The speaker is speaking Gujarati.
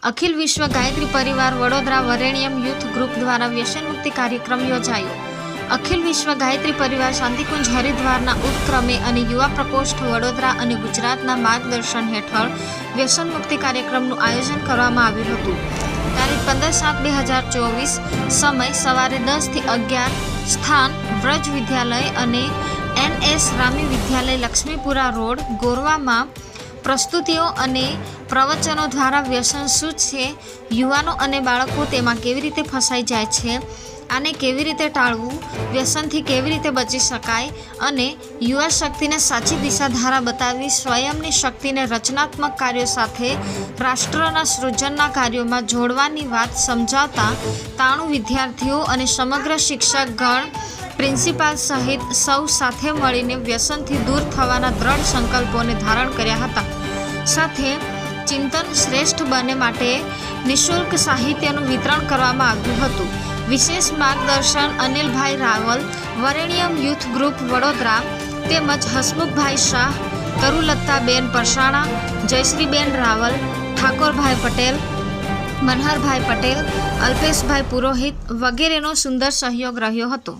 અખિલ વિશ્વ ગાયત્રી પરિવાર વડોદરા વરેણ્યમ યુથ ગ્રુપ દ્વારા વ્યસન મુક્તિ કાર્યક્રમ યોજાયો। અખિલ વિશ્વ ગાયત્રી પરિવાર શાંતિકુંજ હરિદ્વારના ઉપક્રમે અને યુવા પ્રકોષ્ઠ વડોદરા અને ગુજરાતના માર્ગદર્શન હેઠળ વ્યસન મુક્તિ કાર્યક્રમનું આયોજન કરવામાં આવ્યું હતું। તારીખ 15/7/2024, સમય સવારે 10 થી 11, સ્થાન વ્રજ વિદ્યાલય અને NS રામી વિદ્યાલય, લક્ષ્મીપુરા રોડ, ગોરવામાં। પ્રસ્તુતિઓ અને પ્રવચનો દ્વારા વ્યસન શું છે, યુવાનો અને બાળકો તેમાં કેવી રીતે ફસાઈ જાય છે, આને કેવી રીતે ટાળવું, વ્યસનથી કેવી રીતે બચી શકાય અને યુવા શક્તિને સાચી દિશાધારા બતાવી સ્વયંની શક્તિને રચનાત્મક કાર્યો સાથે રાષ્ટ્રના સૃજનના કાર્યોમાં જોડવાની વાત સમજાવતા 93 વિદ્યાર્થીઓ અને સમગ્ર શિક્ષકગણ, પ્રિન્સિપાલ સહિત સૌ સાથે મળીને વ્યસનથી દૂર થવાના દ્રઢ સંકલ્પોને ધારણ કર્યા હતા। સાથે ચિંતન શ્રેષ્ઠ બને માટે નિઃશુલ્ક સાહિત્યનું વિતરણ કરવામાં આવ્યું હતું। વિશેષ માર્ગદર્શન અનિલભાઈ રાવલ, વરેણ્યમ યુથ ગ્રુપ વડોદરા, તેમજ હસમુખભાઈ શાહ, તરુલતાબેન પરસાણા, જયશ્રીબેન રાવલ, ઠાકોરભાઈ પટેલ, મનહરભાઈ પટેલ, અલ્પેશભાઈ પુરોહિત વગેરેનો સુંદર સહયોગ રહ્યો હતો।